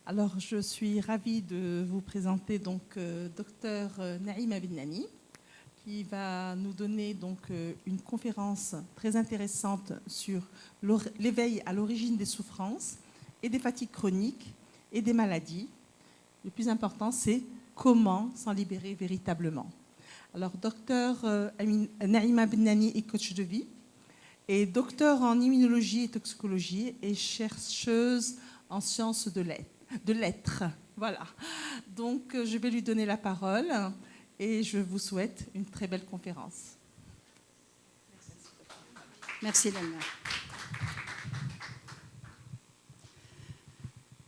Alors, je suis ravie de vous présenter donc Dr Naïma Bennani, qui va nous donner donc une conférence très intéressante sur l'éveil à l'origine des souffrances et des fatigues chroniques et des maladies. Le plus important, c'est comment s'en libérer véritablement. Alors, Dr Naïma Bennani est coach de vie et docteur en immunologie et toxicologie et chercheuse en sciences de l'être. Voilà. Donc, je vais lui donner la parole et je vous souhaite une très belle conférence. Merci, Lana.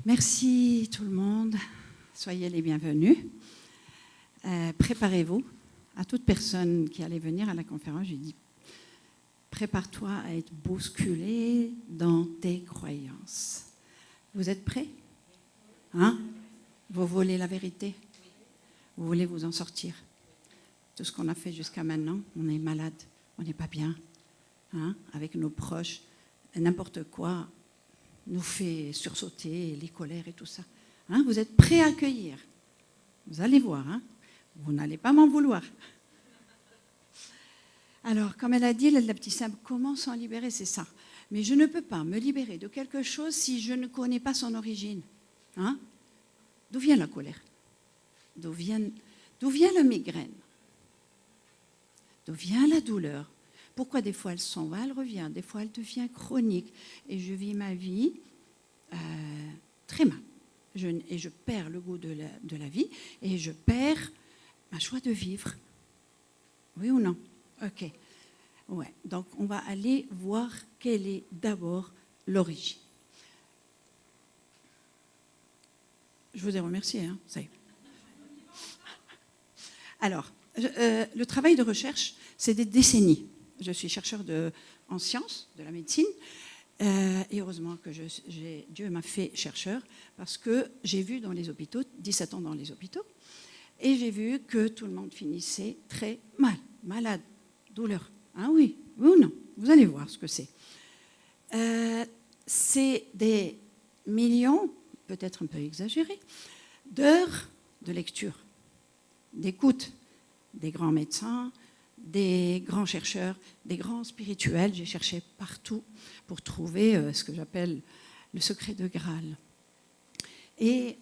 Merci tout le monde. Soyez les bienvenus. Préparez-vous. À toute personne qui allait venir à la conférence, j'ai dit prépare-toi à être bousculé dans tes croyances. Vous êtes prêts? Hein? Vous voulez la vérité? Vous voulez vous en sortir? Tout ce qu'on a fait jusqu'à maintenant, on est malade, on n'est pas bien. Hein? Avec nos proches, n'importe quoi nous fait sursauter, les colères et tout ça. Hein? Vous êtes prêts à accueillir? Vous allez voir, hein? Vous n'allez pas m'en vouloir. Alors, comme elle a dit, la petite simple, comment s'en libérer, c'est ça. Mais je ne peux pas me libérer de quelque chose si je ne connais pas son origine. Hein? D'où vient la colère? D'où vient la migraine? D'où vient la douleur? Pourquoi des fois elle s'en va, elle revient, des fois elle devient chronique. Et je vis ma vie très mal. Et je perds le goût de la vie et je perds ma joie de vivre. Oui ou non? Ok. Ouais. Donc, on va aller voir quelle est d'abord l'origine. Je vous ai remercié. Hein, ça y est. Alors, le travail de recherche, c'est des décennies. Je suis chercheur en sciences, de la médecine. Et heureusement que Dieu m'a fait chercheur parce que j'ai vu dans les hôpitaux, 17 ans dans les hôpitaux, et j'ai vu que tout le monde finissait très mal, malade, douleur. Ah oui, oui ou non? Vous allez voir ce que c'est. C'est des millions, peut-être un peu exagérés, d'heures de lecture, d'écoute des grands médecins, des grands chercheurs, des grands spirituels. J'ai cherché partout pour trouver ce que j'appelle le secret de Graal. Et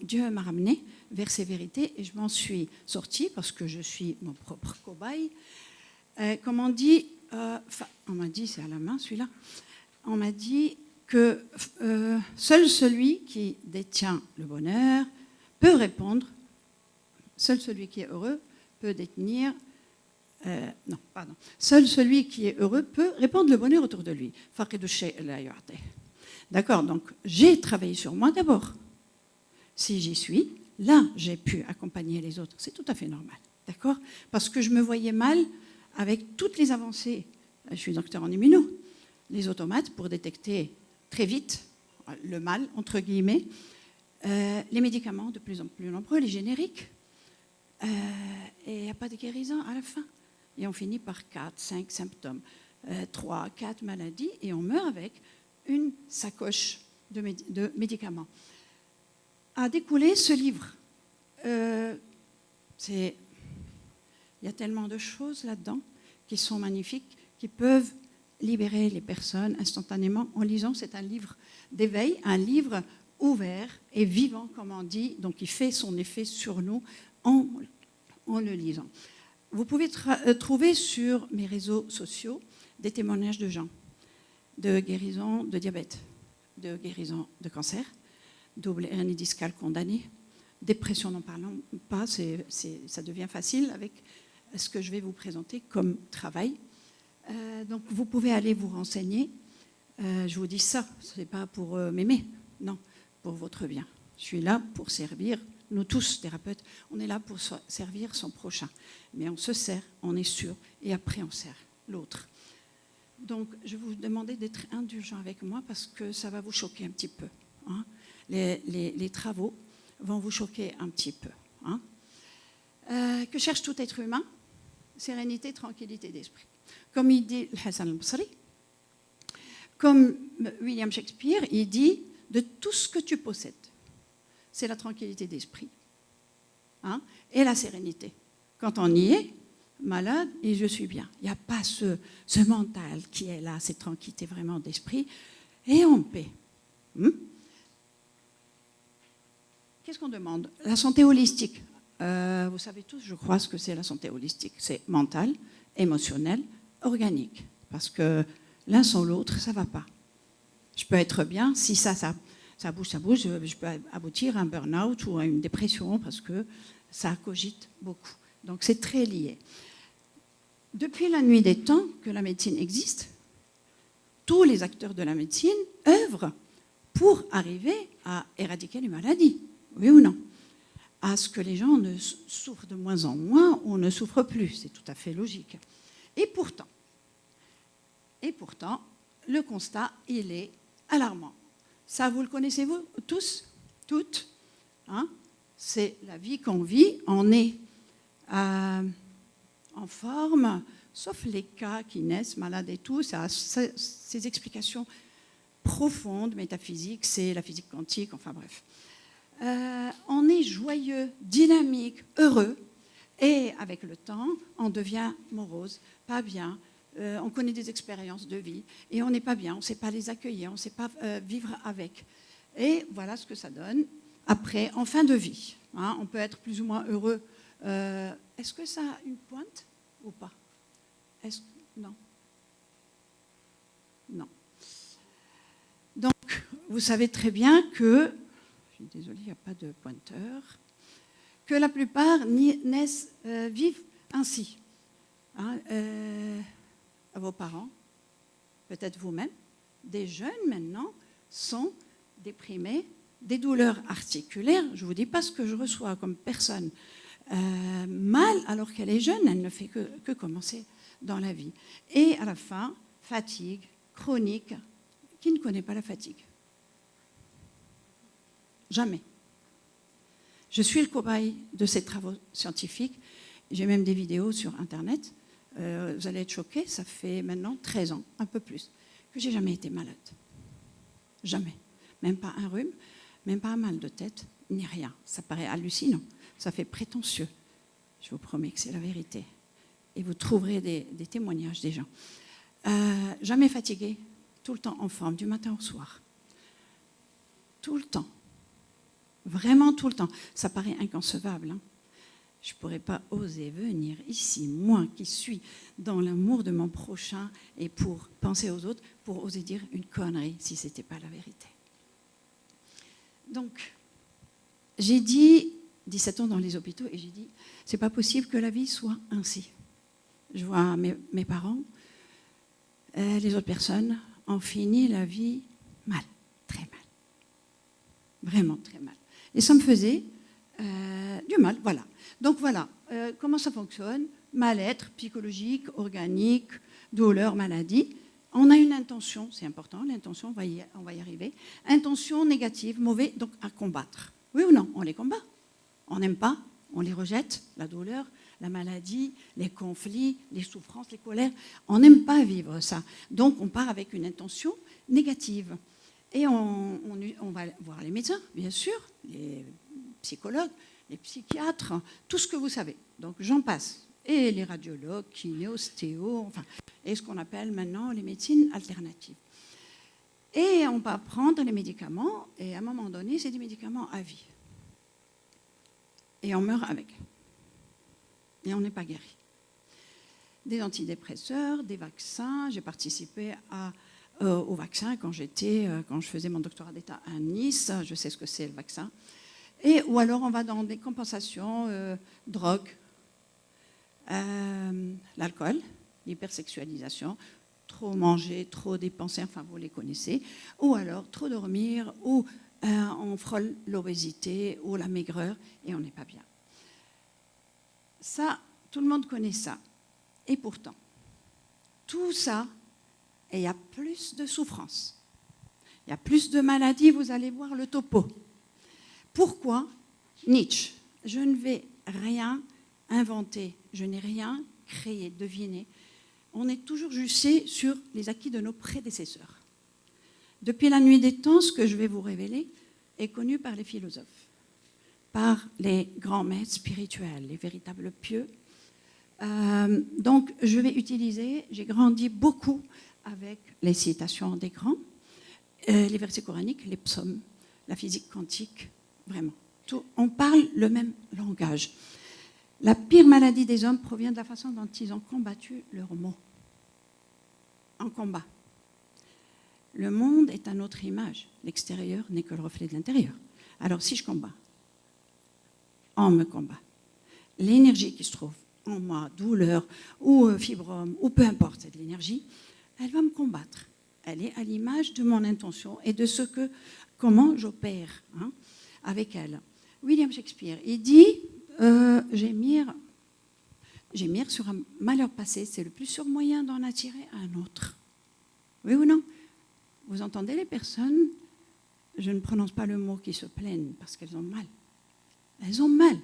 Dieu m'a ramené vers ces vérités et je m'en suis sortie parce que je suis mon propre cobaye. Comme on dit, on m'a dit, c'est à la main celui-là, on m'a dit que seul celui qui détient le bonheur peut répondre, seul celui qui est heureux peut détenir, seul celui qui est heureux peut répandre le bonheur autour de lui. D'accord, donc j'ai travaillé sur moi d'abord. Si j'y suis, là, j'ai pu accompagner les autres. C'est tout à fait normal, d'accord? Parce que je me voyais mal avec toutes les avancées. Je suis docteur en immuno. Les automates pour détecter très vite le mal, entre guillemets. Les médicaments de plus en plus nombreux, les génériques. Et il n'y a pas de guérison à la fin. Et on finit par 4, 5 symptômes, 3, 4 maladies, et on meurt avec une sacoche de médicaments. A découlé ce livre. Il y a tellement de choses là-dedans qui sont magnifiques, qui peuvent libérer les personnes instantanément en lisant. C'est un livre d'éveil, un livre ouvert et vivant, comme on dit, donc il fait son effet sur nous en le lisant. Vous pouvez trouver sur mes réseaux sociaux des témoignages de gens, de guérison de diabète, de guérison de cancer, double hernie discale condamnée, dépression, n'en parlons pas, ça devient facile avec ce que je vais vous présenter comme travail. Donc vous pouvez aller vous renseigner. Je vous dis ça, ce n'est pas pour m'aimer, non, pour votre bien. Je suis là pour servir, nous tous thérapeutes, on est là pour servir son prochain. Mais on se sert, on est sûr, et après on sert l'autre. Donc je vais vous demander d'être indulgent avec moi parce que ça va vous choquer un petit peu. Hein. Les travaux vont vous choquer un petit peu. Hein. Que cherche tout être humain? Sérénité, tranquillité d'esprit. Comme il dit Hassan al-Basri, comme William Shakespeare, il dit de tout ce que tu possèdes. C'est la tranquillité d'esprit, hein, et la sérénité. Quand on y est, malade, et je suis bien. Il n'y a pas ce mental qui est là, cette tranquillité vraiment d'esprit, et en paix. Qu'est-ce qu'on demande? La santé holistique. Vous savez tous, je crois, ce que c'est la santé holistique. C'est mental, émotionnel, organique. Parce que l'un sans l'autre, ça ne va pas. Je peux être bien, si ça bouge, je peux aboutir à un burn-out ou à une dépression parce que ça cogite beaucoup. Donc c'est très lié. Depuis la nuit des temps que la médecine existe, tous les acteurs de la médecine œuvrent pour arriver à éradiquer les maladies, oui ou non? À ce que les gens ne souffrent de moins en moins ou ne souffrent plus, c'est tout à fait logique. Et pourtant, le constat, il est alarmant. Ça, vous le connaissez, vous tous? Toutes, hein? C'est la vie qu'on vit, on est en forme, sauf les cas qui naissent malades et tout, ça a ces explications profondes, métaphysiques, c'est la physique quantique, enfin bref. On est joyeux, dynamique, heureux, et avec le temps, on devient morose, pas bien, on connaît des expériences de vie, et on n'est pas bien, on ne sait pas les accueillir, on ne sait pas vivre avec. Et voilà ce que ça donne après, en fin de vie. Hein, on peut être plus ou moins heureux. Est-ce que ça a une pointe ou pas? Non. Non. Donc, vous savez très bien que, je suis désolée, il n'y a pas de pointeur, que la plupart vivent ainsi. Hein, vos parents, peut-être vous-même, des jeunes maintenant sont déprimés, des douleurs articulaires. Je ne vous dis pas ce que je reçois comme personne mal alors qu'elle est jeune, elle ne fait que commencer dans la vie. Et à la fin, fatigue chronique. Qui ne connaît pas la fatigue? Jamais. Je suis le cobaye de ces travaux scientifiques. J'ai même des vidéos sur Internet. Vous allez être choqués, ça fait maintenant 13 ans, un peu plus, que j'ai jamais été malade. Jamais. Même pas un rhume, même pas un mal de tête, ni rien. Ça paraît hallucinant, ça fait prétentieux. Je vous promets que c'est la vérité. Et vous trouverez des témoignages des gens. Jamais fatigué, tout le temps en forme, du matin au soir. Tout le temps. Vraiment tout le temps. Ça paraît inconcevable. Hein. Je ne pourrais pas oser venir ici, moi qui suis dans l'amour de mon prochain et pour penser aux autres, pour oser dire une connerie si ce n'était pas la vérité. Donc, j'ai dit 17 ans dans les hôpitaux et j'ai dit, c'est pas possible que la vie soit ainsi. Je vois mes parents, les autres personnes ont fini la vie mal, très mal. Vraiment très mal. Et ça me faisait du mal, voilà. Donc voilà, comment ça fonctionne? Mal-être psychologique, organique, douleur, maladie. On a une intention, c'est important, l'intention, on va y arriver. Intention négative, mauvais, donc à combattre. Oui ou non? On les combat. On n'aime pas, on les rejette, la douleur, la maladie, les conflits, les souffrances, les colères. On n'aime pas vivre ça. Donc on part avec une intention négative. Et on va voir les médecins, bien sûr, les psychologues, les psychiatres, tout ce que vous savez. Donc j'en passe. Et les radiologues, kiné, ostéo, enfin, et ce qu'on appelle maintenant les médecines alternatives. Et on va prendre les médicaments, et à un moment donné, c'est des médicaments à vie. Et on meurt avec. Et on n'est pas guéri. Des antidépresseurs, des vaccins. J'ai participé au vaccin quand je faisais mon doctorat d'État à Nice. Je sais ce que c'est le vaccin. Ou alors on va dans des compensations, drogue, l'alcool, l'hypersexualisation, trop manger, trop dépenser, enfin vous les connaissez, ou alors trop dormir, ou on frôle l'obésité ou la maigreur et on n'est pas bien. Ça, tout le monde connaît ça. Et pourtant, tout ça, et il y a plus de souffrance. Il y a plus de maladies, vous allez voir le topo. Pourquoi? Nietzsche, je ne vais rien inventer, je n'ai rien créé, deviné. On est toujours jugé sur les acquis de nos prédécesseurs. Depuis la nuit des temps, ce que je vais vous révéler est connu par les philosophes, par les grands maîtres spirituels, les véritables pieux. Donc, je vais utiliser, j'ai grandi beaucoup avec les citations des grands, les versets coraniques, les psaumes, la physique quantique, vraiment. Tout, on parle le même langage. La pire maladie des hommes provient de la façon dont ils ont combattu leurs mots. En combat. Le monde est à notre image. L'extérieur n'est que le reflet de l'intérieur. Alors, si je combats, on me combat. L'énergie qui se trouve en moi, douleur ou fibrome, ou peu importe, c'est de l'énergie, elle va me combattre. Elle est à l'image de mon intention et de comment j'opère avec elle. William Shakespeare, il dit gémir sur un malheur passé, c'est le plus sûr moyen d'en attirer un autre. Oui ou non? Vous entendez les personnes, je ne prononce pas le mot, qui se plaignent parce qu'elles ont mal. Elles ont mal.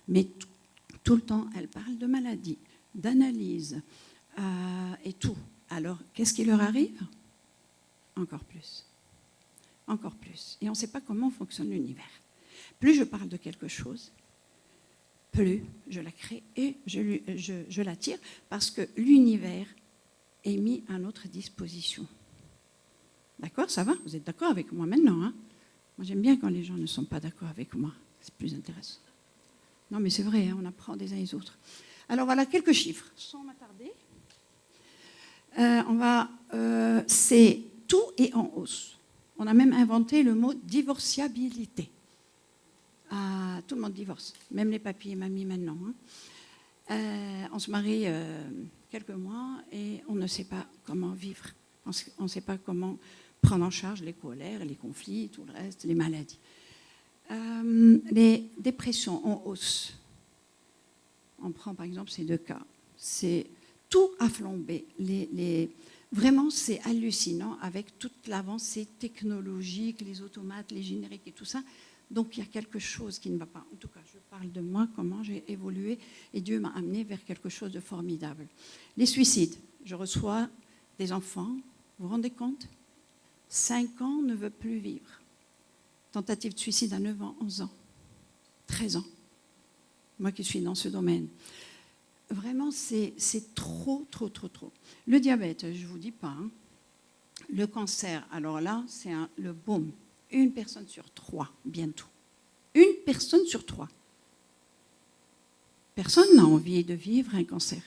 Mais tout le temps, elles parlent de maladie, d'analyse et tout. Alors, qu'est-ce qui leur arrive? Encore plus. Encore plus. Et on ne sait pas comment fonctionne l'univers. Plus je parle de quelque chose, plus je la crée et je l'attire parce que l'univers est mis à notre disposition. D'accord, ça va? Vous êtes d'accord avec moi maintenant, hein? Moi, j'aime bien quand les gens ne sont pas d'accord avec moi. C'est plus intéressant. Non, mais c'est vrai, hein, on apprend des uns des autres. Alors, voilà quelques chiffres. Sans m'attarder, c'est tout est en hausse. On a même inventé le mot divorciabilité. Tout le monde divorce, même les papis et mamies maintenant. Hein. On se marie quelques mois et on ne sait pas comment vivre. On ne sait pas comment prendre en charge les colères, les conflits, tout le reste, les maladies. Les dépressions en hausse. On prend par exemple ces deux cas. C'est tout a flambé. Vraiment, c'est hallucinant avec toute l'avancée technologique, les automates, les génériques et tout ça. Donc, il y a quelque chose qui ne va pas. En tout cas, je parle de moi, comment j'ai évolué et Dieu m'a amené vers quelque chose de formidable. Les suicides. Je reçois des enfants, vous vous rendez compte? 5 ans ne veut plus vivre. Tentative de suicide à 9 ans, 11 ans, 13 ans. Moi qui suis dans ce domaine. Vraiment, c'est trop. Le diabète, je ne vous dis pas. Hein. Le cancer, alors là, c'est le boom. 1 personne sur 3, bientôt. 1 personne sur 3. Personne n'a envie de vivre un cancer.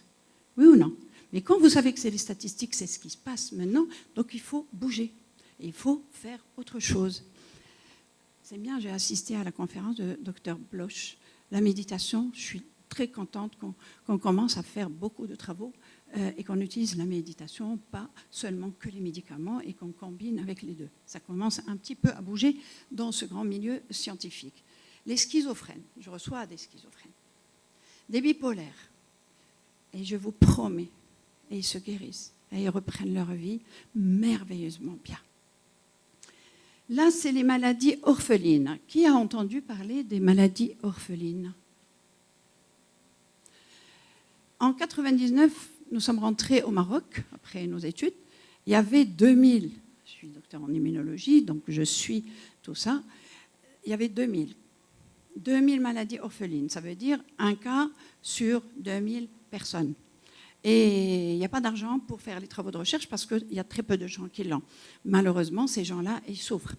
Oui ou non? Mais quand vous savez que c'est les statistiques, c'est ce qui se passe maintenant, donc il faut bouger. Il faut faire autre chose. C'est bien, j'ai assisté à la conférence de Dr Bloch. La méditation, je suis très contente qu'on commence à faire beaucoup de travaux et qu'on utilise la méditation, pas seulement que les médicaments, et qu'on combine avec les deux. Ça commence un petit peu à bouger dans ce grand milieu scientifique. Les schizophrènes, je reçois des schizophrènes. Des bipolaires, et je vous promets, et ils se guérissent, et ils reprennent leur vie merveilleusement bien. Là, c'est les maladies orphelines. Qui a entendu parler des maladies orphelines? En 1999, nous sommes rentrés au Maroc, après nos études. Il y avait 2000, je suis docteur en immunologie, donc je suis tout ça. Il y avait 2000 maladies orphelines. Ça veut dire un cas sur 2000 personnes. Et il n'y a pas d'argent pour faire les travaux de recherche parce qu'il y a très peu de gens qui l'ont. Malheureusement, ces gens-là, ils souffrent.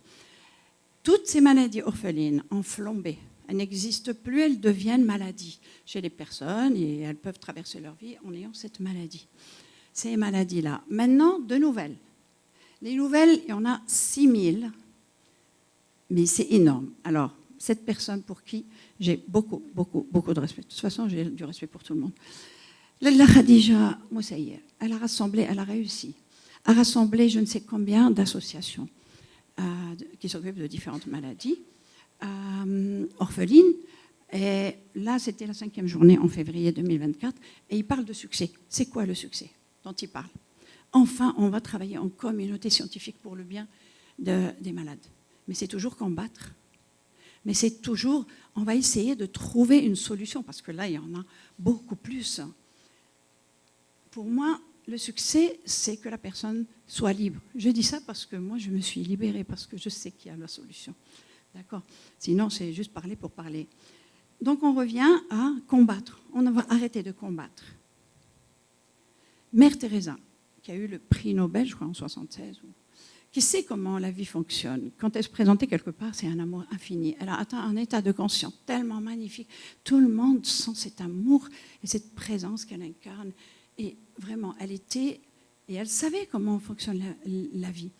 Toutes ces maladies orphelines ont flambé. Elles n'existent plus, elles deviennent maladies chez les personnes et elles peuvent traverser leur vie en ayant cette maladie. Ces maladies-là. Maintenant, de nouvelles. Les nouvelles, il y en a 6000, mais c'est énorme. Alors, cette personne pour qui j'ai beaucoup de respect. De toute façon, j'ai du respect pour tout le monde. La Khadija Moussaïr, elle a rassemblé, elle a réussi à rassembler je ne sais combien d'associations qui s'occupent de différentes maladies orphelines. Et là, c'était la 5e journée en février 2024. Et il parle de succès. C'est quoi le succès dont il parle? Enfin, on va travailler en communauté scientifique pour le bien des malades. Mais c'est toujours combattre. Mais c'est toujours, on va essayer de trouver une solution, parce que là, il y en a beaucoup plus. Pour moi, le succès, c'est que la personne soit libre. Je dis ça parce que moi, je me suis libérée, parce que je sais qu'il y a la solution. D'accord? Sinon, c'est juste parler pour parler. Donc, on revient à combattre. On va arrêter de combattre. Mère Teresa, qui a eu le prix Nobel, je crois, en 1976, qui sait comment la vie fonctionne. Quand elle se présentait quelque part, c'est un amour infini. Elle a atteint un état de conscience tellement magnifique. Tout le monde sent cet amour et cette présence qu'elle incarne. Et vraiment, elle était, et elle savait comment fonctionne la vie.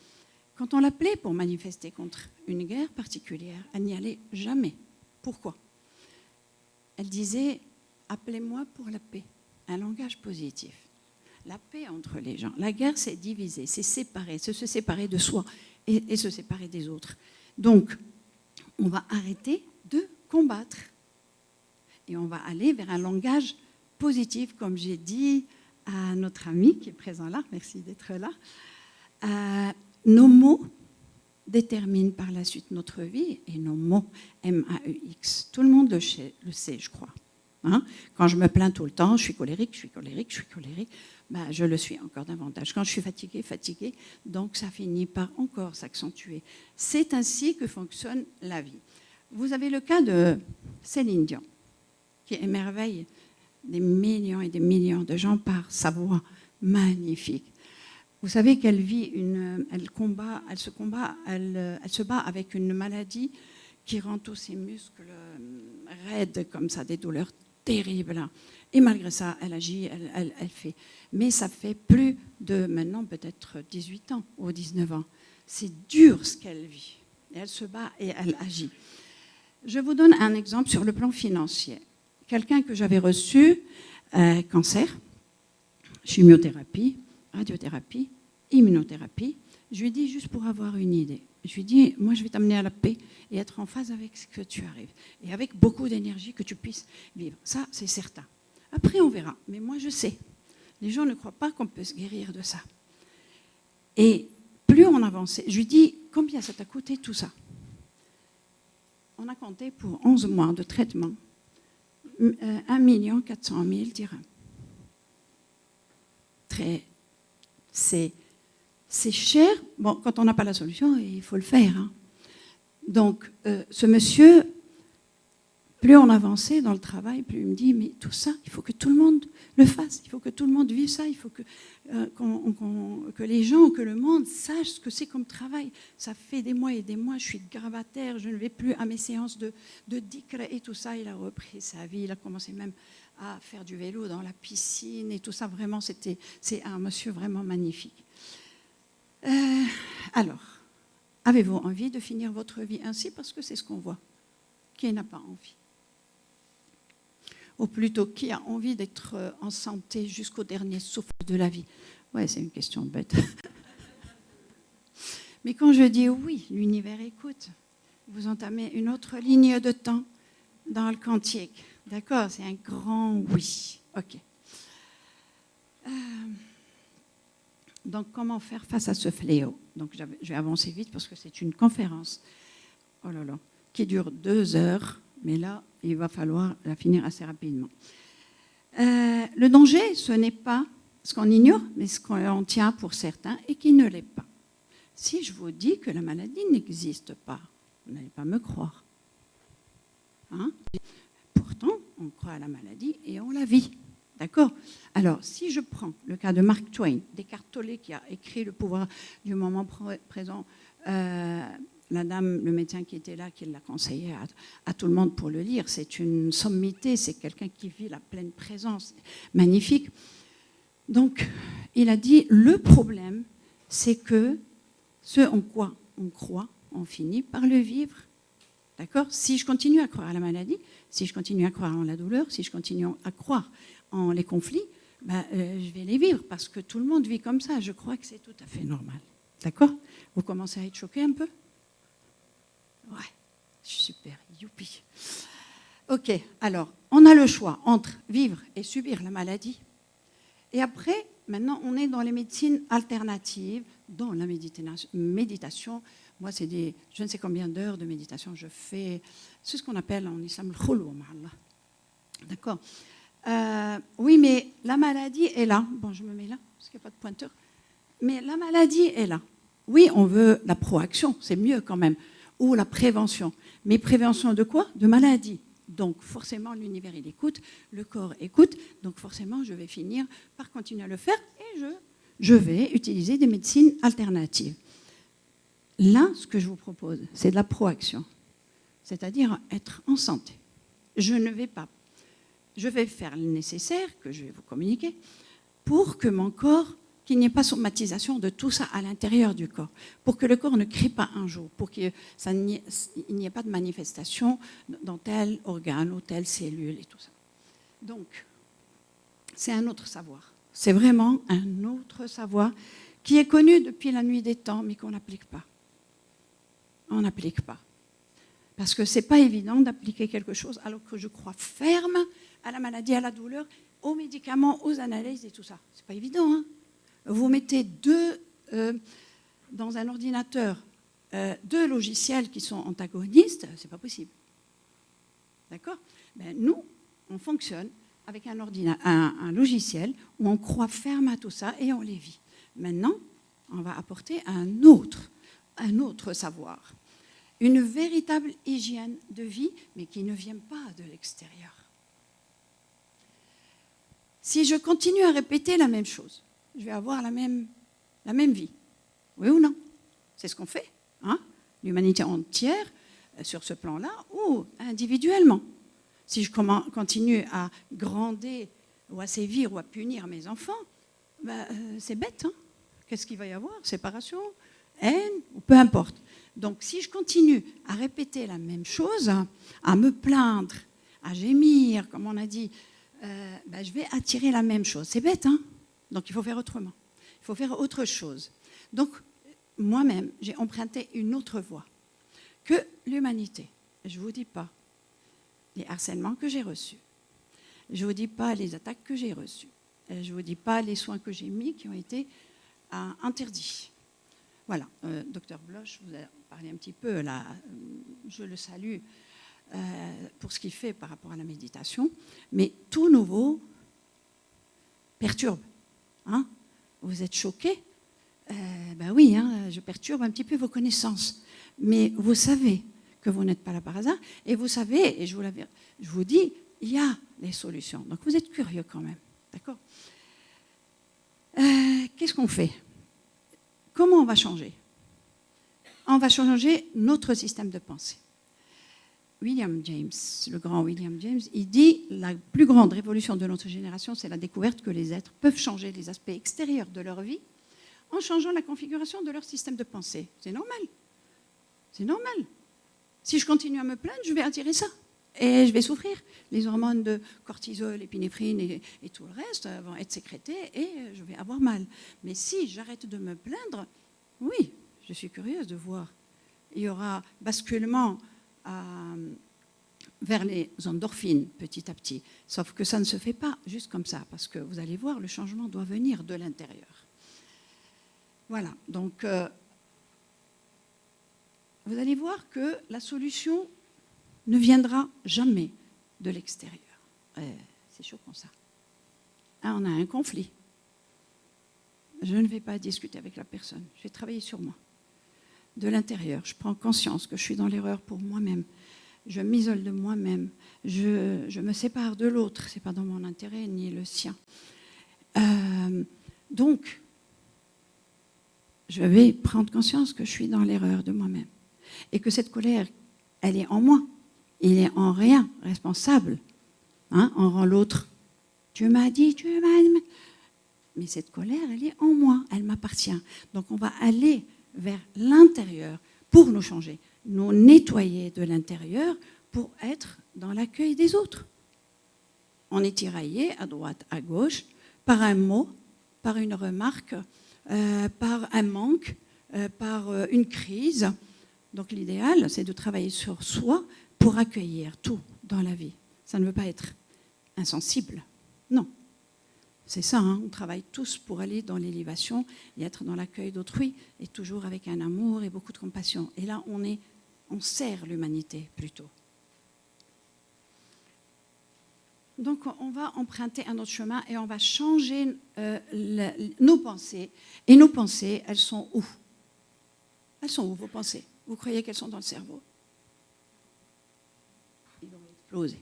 Quand on l'appelait pour manifester contre une guerre particulière, elle n'y allait jamais. Pourquoi? Elle disait, appelez-moi pour la paix, un langage positif. La paix entre les gens. La guerre, c'est diviser, c'est séparer, c'est se séparer de soi et se séparer des autres. Donc, on va arrêter de combattre. Et on va aller vers un langage positif, comme j'ai dit à notre ami qui est présent là, merci d'être là. Nos mots déterminent par la suite notre vie et nos mots, M-A-E-X. Tout le monde le sait, je crois. Hein? Quand je me plains tout le temps, je suis colérique, ben, je le suis encore davantage. Quand je suis fatiguée, donc ça finit par encore s'accentuer. C'est ainsi que fonctionne la vie. Vous avez le cas de Céline Dion, qui émerveille des millions et des millions de gens par sa voix magnifique. Vous savez qu'elle vit elle se bat avec une maladie qui rend tous ses muscles raides comme ça, des douleurs terribles. Et malgré ça, elle agit, elle fait. Mais ça fait plus de, maintenant peut-être 18 ans ou 19 ans. C'est dur ce qu'elle vit. Et elle se bat et elle agit. Je vous donne un exemple sur le plan financier. Quelqu'un que j'avais reçu, cancer, chimiothérapie, radiothérapie, immunothérapie. Je lui ai dit, juste pour avoir une idée, je lui ai dit, moi je vais t'amener à la paix et être en phase avec ce que tu arrives. Et avec beaucoup d'énergie que tu puisses vivre. Ça, c'est certain. Après, on verra. Mais moi, je sais. Les gens ne croient pas qu'on peut se guérir de ça. Et plus on avançait, je lui ai dit, combien ça t'a coûté tout ça? On a compté pour 11 mois de traitement, 1 400 000 dirhams. C'est cher. Bon, quand on n'a pas la solution, il faut le faire. Hein. Donc, ce monsieur, plus on avançait dans le travail, plus il me dit, mais tout ça, il faut que tout le monde le fasse, il faut que tout le monde vive ça, il faut que les gens, que le monde sache ce que c'est comme travail. Ça fait des mois et des mois, je suis gravataire, je ne vais plus à mes séances de dhikr et tout ça. Il a repris sa vie, il a commencé même à faire du vélo dans la piscine et tout ça. Vraiment, c'est un monsieur vraiment magnifique. Alors, avez-vous envie de finir votre vie ainsi? Parce que c'est ce qu'on voit. Qui n'a pas envie? Ou plutôt, qui a envie d'être en santé jusqu'au dernier souffle de la vie? Ouais, c'est une question bête. Mais quand je dis oui, l'univers écoute. Vous entamez une autre ligne de temps dans le quantique. D'accord? C'est un grand oui. OK. Donc, comment faire face à ce fléau? Donc, je vais avancer vite parce que c'est une conférence qui dure 2 heures. Mais là, il va falloir la finir assez rapidement. Le danger, ce n'est pas ce qu'on ignore, mais ce qu'on tient pour certains et qui ne l'est pas. Si je vous dis que la maladie n'existe pas, vous n'allez pas me croire. Hein? Pourtant, on croit à la maladie et on la vit. D'accord? Alors, si je prends le cas de Mark Twain, Descartes Tolle, qui a écrit Le pouvoir du moment présent, la dame, le médecin qui était là, qui l'a conseillé à tout le monde pour le lire, c'est une sommité, c'est quelqu'un qui vit la pleine présence, magnifique. Donc, il a dit, le problème, c'est que ce en quoi on croit, on finit par le vivre. D'accord? Si je continue à croire à la maladie, si je continue à croire en la douleur, si je continue à croire en les conflits, je vais les vivre parce que tout le monde vit comme ça. Je crois que c'est tout à fait normal. D'accord? Vous commencez à être choqués un peu? Ouais, super, youpi. Ok, alors, on a le choix entre vivre et subir la maladie. Et après, maintenant, on est dans les médecines alternatives, dans la méditation. Moi, c'est je ne sais combien d'heures de méditation je fais. C'est ce qu'on appelle en islam le khulwa ma'Allah. D'accord. Oui, mais la maladie est là. Bon, je me mets là. parce qu'il n'y a pas de pointeur. Mais la maladie est là. Oui, on veut la proaction, c'est mieux quand même, ou la prévention. Mais prévention de quoi? De maladie. Donc forcément, l'univers, il écoute, le corps écoute, donc forcément, je vais finir par continuer à le faire et je vais utiliser des médecines alternatives. Là, ce que je vous propose, c'est de la proaction, c'est-à-dire être en santé. Je vais faire le nécessaire, que je vais vous communiquer, pour que mon corps, qu'il n'y ait pas somatisation de tout ça à l'intérieur du corps, pour que le corps ne crie pas un jour, pour qu'il n'y ait pas de manifestation dans tel organe ou telle cellule et tout ça. Donc, c'est un autre savoir. C'est vraiment un autre savoir qui est connu depuis la nuit des temps, mais qu'on n'applique pas. On n'applique pas. Parce que ce n'est pas évident d'appliquer quelque chose alors que je crois ferme à la maladie, à la douleur, aux médicaments, aux analyses et tout ça. Ce n'est pas évident, hein. Vous mettez dans un ordinateur deux logiciels qui sont antagonistes, ce n'est pas possible. D'accord? Ben, nous, on fonctionne avec un logiciel où on croit ferme à tout ça et on les vit. Maintenant, on va apporter un autre savoir. Une véritable hygiène de vie, mais qui ne vient pas de l'extérieur. Si je continue à répéter la même chose, je vais avoir la même vie. Oui ou non? C'est ce qu'on fait, hein? L'humanité entière, sur ce plan-là, ou individuellement. Si je continue à grandir, ou à sévir, ou à punir mes enfants, ben, c'est bête, hein? Qu'est-ce qu'il va y avoir? Séparation, haine, ou peu importe. Donc, si je continue à répéter la même chose, à me plaindre, à gémir, comme on a dit, ben, je vais attirer la même chose. C'est bête, hein? Donc, il faut faire autrement. Il faut faire autre chose. Donc, moi-même, j'ai emprunté une autre voie que l'humanité. Je ne vous dis pas les harcèlements que j'ai reçus. Je ne vous dis pas les attaques que j'ai reçues. Je ne vous dis pas les soins que j'ai mis qui ont été interdits. Voilà, docteur Bloch vous a parlé un petit peu, là, je le salue pour ce qu'il fait par rapport à la méditation, mais tout nouveau perturbe. Hein? Vous êtes choqués? Ben oui, hein, je perturbe un petit peu vos connaissances, mais vous savez que vous n'êtes pas là par hasard, et vous savez, et je vous dis, il y a des solutions. Donc vous êtes curieux quand même, d'accord? Qu'est-ce qu'on fait? Comment on va changer? On va changer notre système de pensée. William James, le grand William James, il dit la plus grande révolution de notre génération, c'est la découverte que les êtres peuvent changer les aspects extérieurs de leur vie en changeant la configuration de leur système de pensée. C'est normal. C'est normal. Si je continue à me plaindre, je vais attirer ça. Et je vais souffrir. Les hormones de cortisol, épinéphrine et tout le reste vont être sécrétées et je vais avoir mal. Mais si j'arrête de me plaindre, oui, je suis curieuse de voir. Il y aura basculement vers les endorphines petit à petit. Sauf que ça ne se fait pas juste comme ça, parce que vous allez voir, le changement doit venir de l'intérieur. Voilà, donc vous allez voir que la solution ne viendra jamais de l'extérieur. C'est choquant ça. On a un conflit. Je ne vais pas discuter avec la personne, je vais travailler sur moi. De l'intérieur, je prends conscience que je suis dans l'erreur pour moi-même. Je m'isole de moi-même. Je me sépare de l'autre. Ce n'est pas dans mon intérêt ni le sien. Donc, je vais prendre conscience que je suis dans l'erreur de moi-même. Et que cette colère, elle est en moi. Il est en rien responsable. Hein, on rend l'autre. Dieu m'a dit, Dieu m'a dit. Mais cette colère, elle est en moi. Elle m'appartient. Donc, on va aller vers l'intérieur pour nous changer, nous nettoyer de l'intérieur pour être dans l'accueil des autres. On est tiraillé à droite, à gauche, par un mot, par une remarque, par un manque, par une crise. Donc l'idéal, c'est de travailler sur soi pour accueillir tout dans la vie. Ça ne veut pas être insensible, non. C'est ça, hein, on travaille tous pour aller dans l'élévation et être dans l'accueil d'autrui, et toujours avec un amour et beaucoup de compassion. Et là, on sert l'humanité plutôt. Donc, on va emprunter un autre chemin et on va changer nos pensées. Et nos pensées, elles sont où? Elles sont où, vos pensées? Vous croyez qu'elles sont dans le cerveau? Ils vont exploser.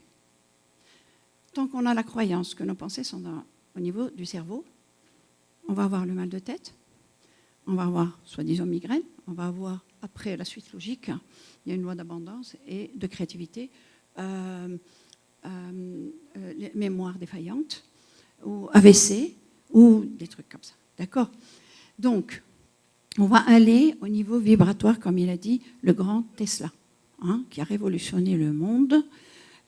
Tant qu'on a la croyance que nos pensées sont au niveau du cerveau, on va avoir le mal de tête, on va avoir soi-disant migraine, on va avoir, après la suite logique, il y a une loi d'abondance et de créativité, les mémoires défaillantes, ou AVC, ou des trucs comme ça. D'accord? Donc, on va aller au niveau vibratoire, comme il a dit, le grand Tesla, qui a révolutionné le monde.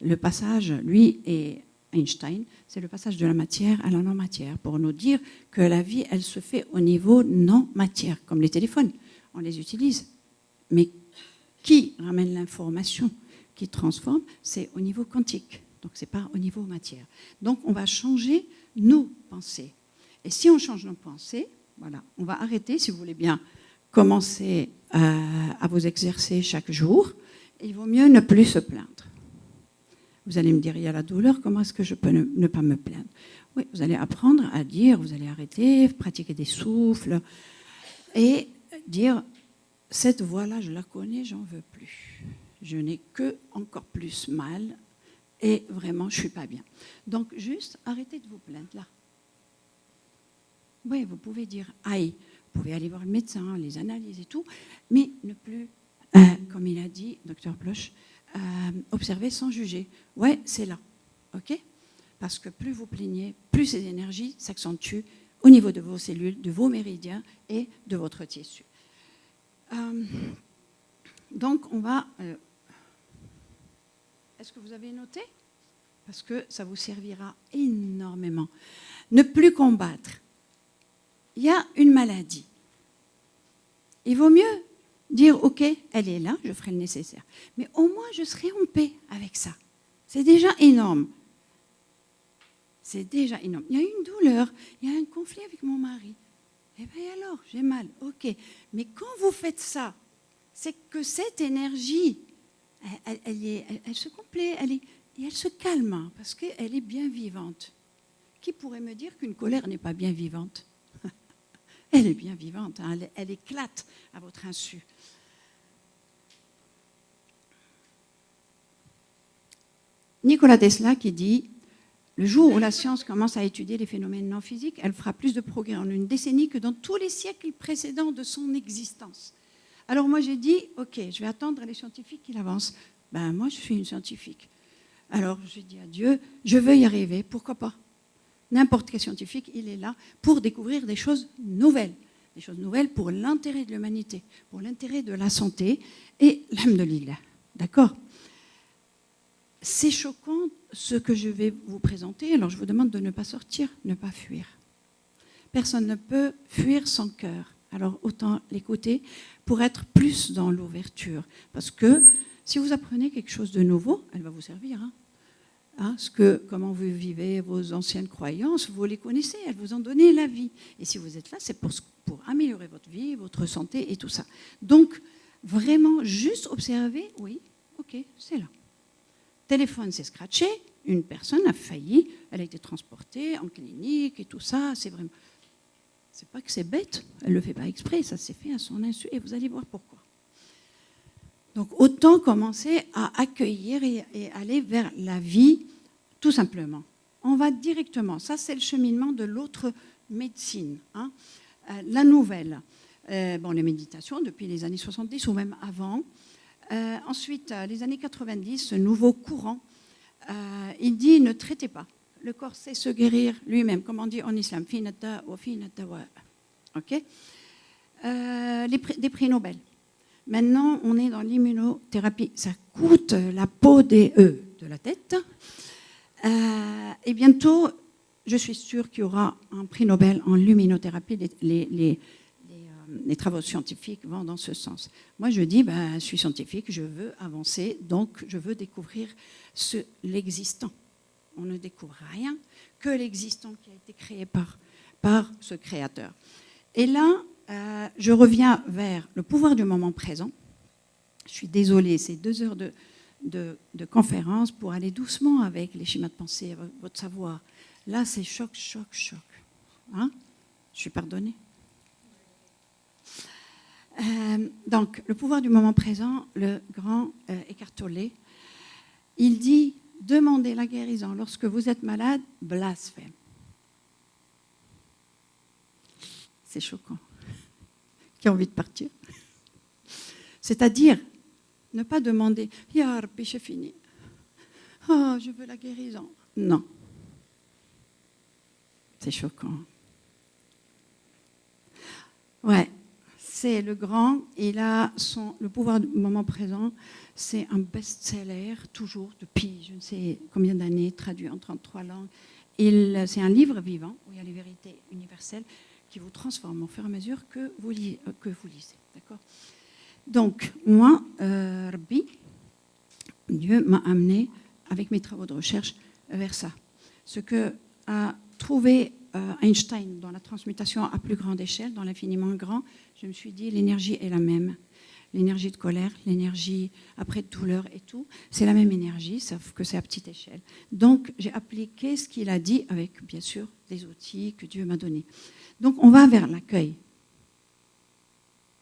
Le passage, lui et Einstein, c'est le passage de la matière à la non-matière, pour nous dire que la vie, elle se fait au niveau non-matière, comme les téléphones, on les utilise. Mais qui ramène l'information, qui transforme, c'est au niveau quantique, donc ce n'est pas au niveau matière. Donc on va changer nos pensées. Et si on change nos pensées, voilà, on va arrêter, si vous voulez bien, commencer à vous exercer chaque jour. Et il vaut mieux ne plus se plaindre. Vous allez me dire, il y a la douleur, comment est-ce que je peux ne pas me plaindre? Oui, vous allez apprendre à dire, vous allez arrêter, pratiquer des souffles et dire, cette voix-là, je la connais, j'en veux plus. Je n'ai que encore plus mal et vraiment, je ne suis pas bien. Donc, juste arrêtez de vous plaindre là. Oui, vous pouvez dire aïe, vous pouvez aller voir le médecin, les analyses et tout, mais ne plus, comme il a dit, docteur Bloch, observer sans juger. Ouais, c'est là, ok? Parce que plus vous plaignez, plus ces énergies s'accentuent au niveau de vos cellules, de vos méridiens et de votre tissu. Donc, on va... Est-ce que vous avez noté? Parce que ça vous servira énormément. Ne plus combattre. Il y a une maladie. Il vaut mieux dire, ok, elle est là, je ferai le nécessaire. Mais au moins, je serai en paix avec ça. C'est déjà énorme. C'est déjà énorme. Il y a une douleur, il y a un conflit avec mon mari. Eh bien alors, j'ai mal, ok. Mais quand vous faites ça, c'est que cette énergie, elle se complaît, et elle se calme, parce qu'elle est bien vivante. Qui pourrait me dire qu'une colère n'est pas bien vivante? Elle est bien vivante, hein, elle éclate à votre insu. Nikola Tesla qui dit « Le jour où la science commence à étudier les phénomènes non physiques, elle fera plus de progrès en une décennie que dans tous les siècles précédents de son existence. » Alors moi j'ai dit « Ok, je vais attendre les scientifiques qui avancent. » Ben moi je suis une scientifique. Alors j'ai dit à Dieu « Je veux y arriver, pourquoi pas ?» N'importe quel scientifique, il est là pour découvrir des choses nouvelles pour l'intérêt de l'humanité, pour l'intérêt de la santé et l'alhamdoulilah. D'accord? C'est choquant ce que je vais vous présenter, alors je vous demande de ne pas sortir, ne pas fuir. Personne ne peut fuir sans cœur, alors autant l'écouter pour être plus dans l'ouverture. Parce que si vous apprenez quelque chose de nouveau, elle va vous servir, comment vous vivez vos anciennes croyances, vous les connaissez, elles vous ont donné la vie. Et si vous êtes là, c'est pour améliorer votre vie, votre santé et tout ça. Donc, vraiment, juste observer, oui, ok, c'est là. Téléphone s'est scratché, une personne a failli, elle a été transportée en clinique et tout ça, c'est vraiment... C'est pas que c'est bête, elle ne le fait pas exprès, ça s'est fait à son insu et vous allez voir pourquoi. Donc, autant commencer à accueillir et aller vers la vie, tout simplement. On va directement, ça c'est le cheminement de l'autre médecine, la nouvelle. Les méditations depuis les années 70 ou même avant. Ensuite, les années 90, ce nouveau courant, il dit ne traitez pas. Le corps sait se guérir lui-même, comme on dit en islam. Ok. Des prix Nobel. Maintenant, on est dans l'immunothérapie. Ça coûte la peau de la tête. Et bientôt, je suis sûre qu'il y aura un prix Nobel en luminothérapie. Les travaux scientifiques vont dans ce sens. Moi, je dis, je suis scientifique, je veux avancer, donc je veux découvrir l'existant. On ne découvre rien que l'existant qui a été créé par ce créateur. Et là, je reviens vers le pouvoir du moment présent. Je suis désolée, c'est 2 heures de conférence pour aller doucement avec les schémas de pensée, avec votre savoir. Là, c'est choc, choc, choc. Hein? Je suis pardonnée. Donc, le pouvoir du moment présent, le grand Eckhart Tolle, il dit « Demandez la guérison lorsque vous êtes malade, blasphème ». C'est choquant. Qui a envie de partir? C'est-à-dire, ne pas demander « Ya Rabbi, j'ai fini. Oh, je veux la guérison. » Non. C'est choquant. Ouais, c'est le grand. Il a le pouvoir du moment présent. C'est un best-seller, toujours, depuis je ne sais combien d'années, traduit en 33 langues. C'est un livre vivant, où il y a les vérités universelles qui vous transforment au fur et à mesure que vous lisez. D'accord ? Donc, moi, Rabbi, Dieu m'a amené, avec mes travaux de recherche, vers ça. Ce que a trouvé Einstein dans la transmutation à plus grande échelle, dans l'infiniment grand, je me suis dit, l'énergie est la même. L'énergie de colère, l'énergie après de douleur et tout, c'est la même énergie, sauf que c'est à petite échelle. Donc, j'ai appliqué ce qu'il a dit avec, bien sûr, les outils que Dieu m'a donnés. Donc, on va vers l'accueil.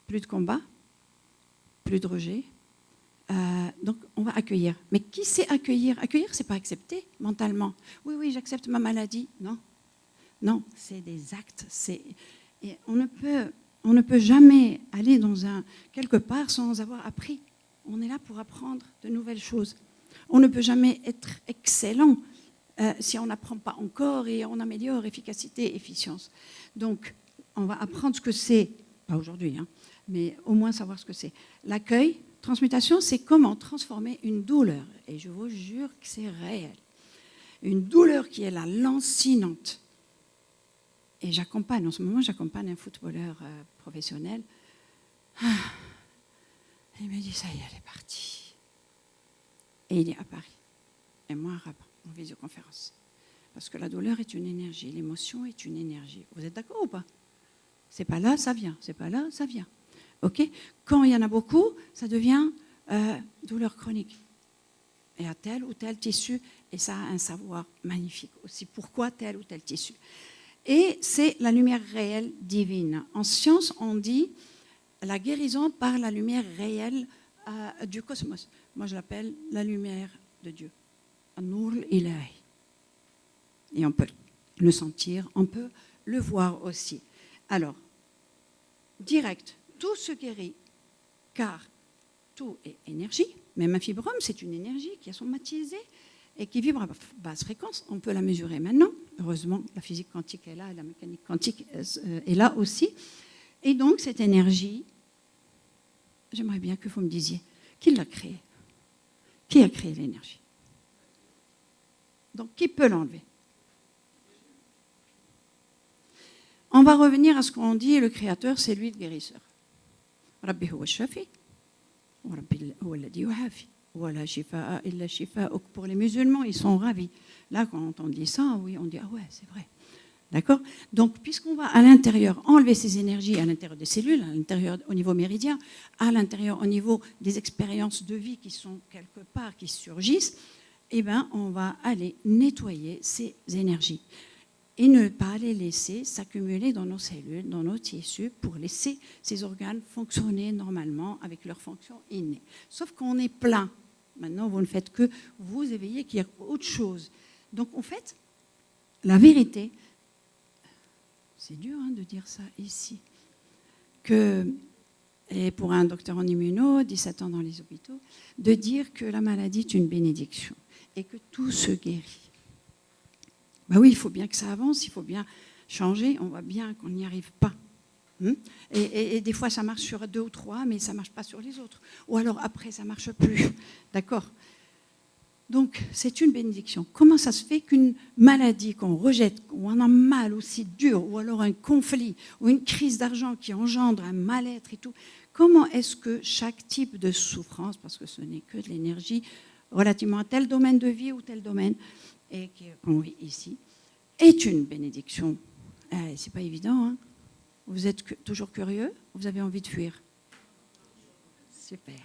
Plus de combat, plus de rejet. Donc, on va accueillir. Mais qui sait accueillir? Accueillir, c'est pas accepter mentalement. Oui, oui, j'accepte ma maladie. Non. Non, c'est des actes. Et on ne peut jamais aller quelque part sans avoir appris. On est là pour apprendre de nouvelles choses. On ne peut jamais être excellent si on n'apprend pas encore et on améliore efficacité, efficience. Donc, on va apprendre ce que c'est, pas aujourd'hui, hein, mais au moins savoir ce que c'est. L'accueil, transmutation, c'est comment transformer une douleur. Et je vous jure que c'est réel. Une douleur qui est la lancinante. Et en ce moment, j'accompagne un footballeur professionnel. Il me dit, ça y est, elle est partie. Et il est à Paris. Et moi à Rabat, en visioconférence. Parce que la douleur est une énergie, l'émotion est une énergie. Vous êtes d'accord ou pas? C'est pas là, ça vient. C'est pas là, ça vient. Ok? Quand il y en a beaucoup, ça devient douleur chronique. Et à tel ou tel tissu, et ça a un savoir magnifique aussi. Pourquoi tel ou tel tissu? Et c'est la lumière réelle divine. En science, on dit la guérison par la lumière réelle du cosmos. Moi, je l'appelle la lumière de Dieu. An-Nur Ilahi. Et on peut le sentir, on peut le voir aussi. Alors, direct, tout se guérit, car tout est énergie. Même un fibrome, c'est une énergie qui est somatisée et qui vibre à basse fréquence. On peut la mesurer maintenant. Heureusement, la physique quantique est là, la mécanique quantique est là aussi. Et donc, cette énergie, j'aimerais bien que vous me disiez, qui l'a créée? Qui a créé l'énergie? Donc, qui peut l'enlever? On va revenir à ce qu'on dit, le créateur, c'est lui le guérisseur. Rabbi huwa shafi, wa Rabbi huwa alladhi yuhafi. Pour les musulmans, ils sont ravis. Là, quand on dit ça, oui, on dit, ah ouais, c'est vrai. D'accord? Donc, puisqu'on va à l'intérieur enlever ces énergies, à l'intérieur des cellules, à l'intérieur au niveau méridien, à l'intérieur au niveau des expériences de vie qui sont quelque part, qui surgissent, eh bien, on va aller nettoyer ces énergies et ne pas les laisser s'accumuler dans nos cellules, dans nos tissus, pour laisser ces organes fonctionner normalement avec leurs fonctions innées. Sauf qu'on est plein. Maintenant, vous ne faites que vous éveiller qu'il y a autre chose. Donc, en fait, la vérité, c'est dur de dire ça ici, et pour un docteur en immuno, 17 ans dans les hôpitaux, de dire que la maladie est une bénédiction et que tout se guérit. Ben oui, il faut bien que ça avance, il faut bien changer, on voit bien qu'on n'y arrive pas. Et des fois, ça marche sur 2 ou 3, mais ça ne marche pas sur les autres. Ou alors après, ça ne marche plus. D'accord? Donc, c'est une bénédiction. Comment ça se fait qu'une maladie qu'on rejette, ou on a mal aussi dur, ou alors un conflit, ou une crise d'argent qui engendre un mal-être et tout, comment est-ce que chaque type de souffrance, parce que ce n'est que de l'énergie, relativement à tel domaine de vie ou tel domaine, et qu'on vit ici, est une bénédiction? C'est pas évident, hein? Vous êtes toujours curieux? Vous avez envie de fuir? Super.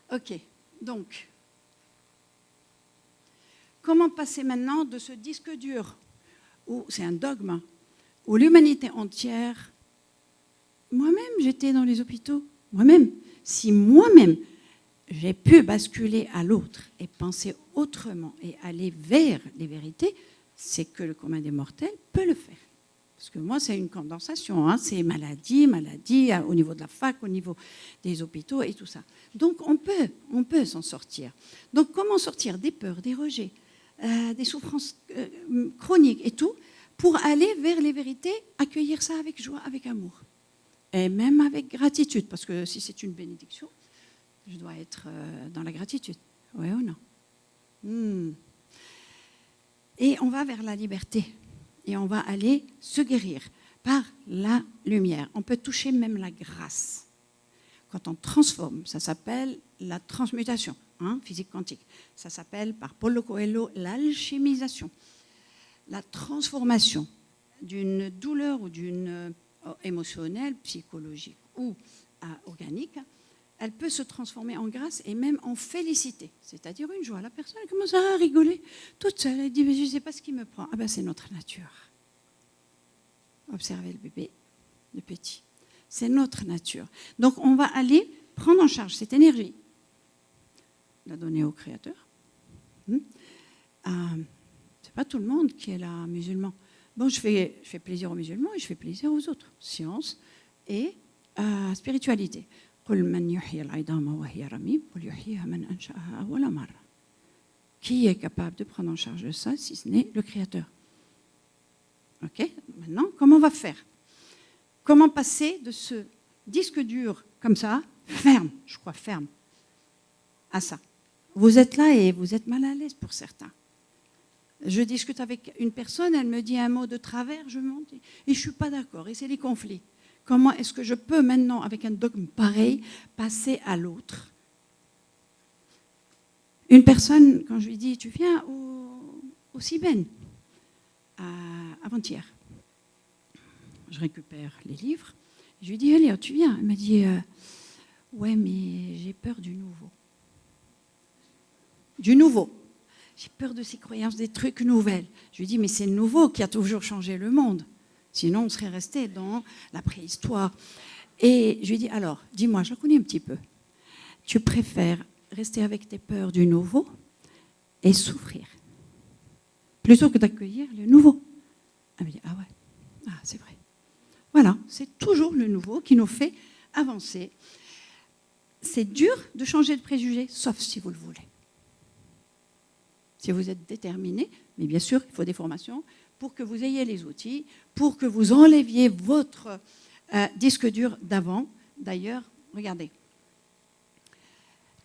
Ok, donc, comment passer maintenant de ce disque dur, où c'est un dogme, où l'humanité entière, moi-même j'étais dans les hôpitaux, moi-même, si moi-même j'ai pu basculer à l'autre et penser autrement et aller vers les vérités, c'est que le commun des mortels peut le faire. Parce que moi, c'est une condensation, hein, c'est maladie, au niveau de la fac, au niveau des hôpitaux et tout ça. Donc, on peut s'en sortir. Donc, comment sortir des peurs, des rejets, des souffrances chroniques et tout, pour aller vers les vérités, accueillir ça avec joie, avec amour. Et même avec gratitude, parce que si c'est une bénédiction, je dois être dans la gratitude. Oui ou non? Et on va vers la liberté. Et on va aller se guérir par la lumière. On peut toucher même la grâce. Quand on transforme, ça s'appelle la transmutation, hein, physique quantique. Ça s'appelle, par Paulo Coelho, l'alchimisation. La transformation d'une douleur ou d'une émotionnelle, psychologique ou organique, elle peut se transformer en grâce et même en félicité, c'est-à-dire une joie. La personne elle commence à rigoler toute seule. Elle dit, mais je ne sais pas ce qui me prend. Ah ben c'est notre nature. Observez le bébé, le petit. C'est notre nature. Donc on va aller prendre en charge cette énergie, la donner au Créateur. C'est pas tout le monde qui est là musulman. Bon, je fais plaisir aux musulmans et je fais plaisir aux autres. Science et spiritualité. Qui est capable de prendre en charge ça si ce n'est le Créateur? Ok. Maintenant, comment on va faire? Comment passer de ce disque dur comme ça, ferme, je crois ferme, à ça? Vous êtes là et vous êtes mal à l'aise pour certains. Je discute avec une personne, elle me dit un mot de travers, je monte et je ne suis pas d'accord. Et c'est les conflits. Comment est-ce que je peux maintenant, avec un dogme pareil, passer à l'autre? Une personne, quand je lui dis, tu viens au Cibène, avant-hier, je récupère les livres, je lui dis, allez, tu viens. Elle m'a dit, ouais, mais j'ai peur du nouveau. Du nouveau. J'ai peur de ces croyances, des trucs nouvelles. Je lui dis, mais c'est le nouveau qui a toujours changé le monde. Sinon, on serait resté dans la préhistoire. Et je lui dis, alors, dis-moi, je la connais un petit peu. Tu préfères rester avec tes peurs du nouveau et souffrir, plutôt que d'accueillir le nouveau? Elle me dit, ah ouais, ah, c'est vrai. Voilà, c'est toujours le nouveau qui nous fait avancer. C'est dur de changer de préjugés, sauf si vous le voulez. Si vous êtes déterminé, mais bien sûr, il faut des formations pour que vous ayez les outils, pour que vous enleviez votre disque dur d'avant. D'ailleurs, regardez,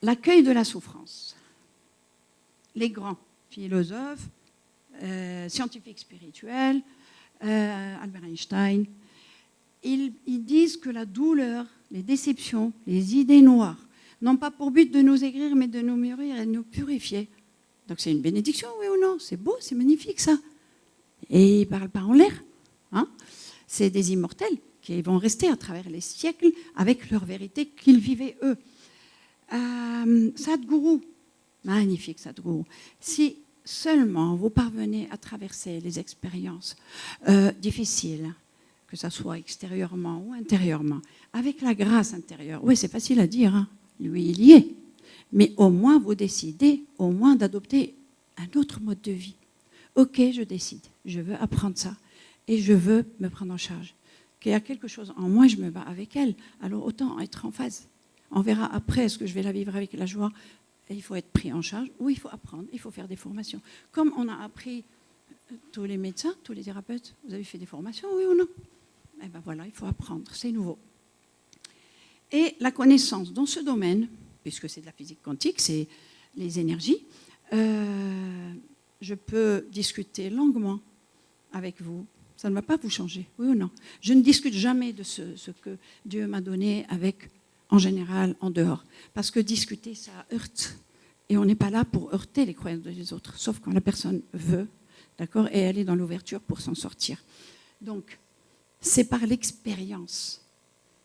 l'accueil de la souffrance. Les grands philosophes, scientifiques spirituels, Albert Einstein, ils disent que la douleur, les déceptions, les idées noires n'ont pas pour but de nous aigrir, mais de nous mûrir et de nous purifier. Donc c'est une bénédiction, oui ou non? C'est beau, c'est magnifique ça. Et ils ne parlent pas en l'air. Hein? C'est des immortels qui vont rester à travers les siècles avec leur vérité qu'ils vivaient eux. Sadhguru, magnifique Sadhguru. Si seulement vous parvenez à traverser les expériences difficiles, que ce soit extérieurement ou intérieurement, avec la grâce intérieure, oui c'est facile à dire, hein? Lui il y est. Mais au moins, vous décidez au moins d'adopter un autre mode de vie. Ok, je décide, je veux apprendre ça et je veux me prendre en charge. Qu'il y a quelque chose en moi, je me bats avec elle, alors autant être en phase. On verra après, est-ce que je vais la vivre avec la joie? Et il faut être pris en charge ou il faut apprendre, il faut faire des formations. Comme on a appris, tous les médecins, tous les thérapeutes, vous avez fait des formations, oui ou non? Eh bien voilà, il faut apprendre, c'est nouveau. Et la connaissance dans ce domaine, puisque c'est de la physique quantique, c'est les énergies, je peux discuter longuement avec vous. Ça ne va pas vous changer, oui ou non? Je ne discute jamais de ce que Dieu m'a donné avec, en général, en dehors. Parce que discuter, ça heurte. Et on n'est pas là pour heurter les croyances des autres, sauf quand la personne veut, d'accord, et elle est dans l'ouverture pour s'en sortir. Donc, c'est par l'expérience.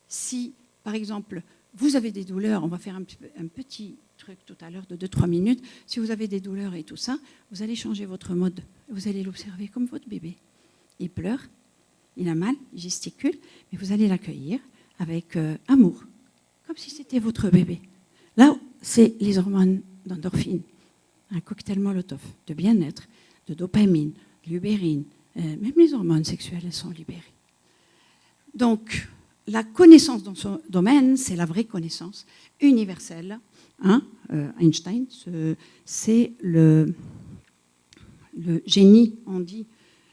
Si, par exemple, vous avez des douleurs, on va faire un petit truc tout à l'heure de 2-3 minutes. Si vous avez des douleurs et tout ça, vous allez changer votre mode. Vous allez l'observer comme votre bébé. Il pleure, il a mal, il gesticule, mais vous allez l'accueillir avec amour, comme si c'était votre bébé. Là, c'est les hormones d'endorphine, un cocktail Molotov de bien-être, de dopamine, de l'ubérine, même les hormones sexuelles, elles sont libérées. Donc, la connaissance dans ce domaine, c'est la vraie connaissance universelle. Hein, Einstein, c'est le génie, on dit,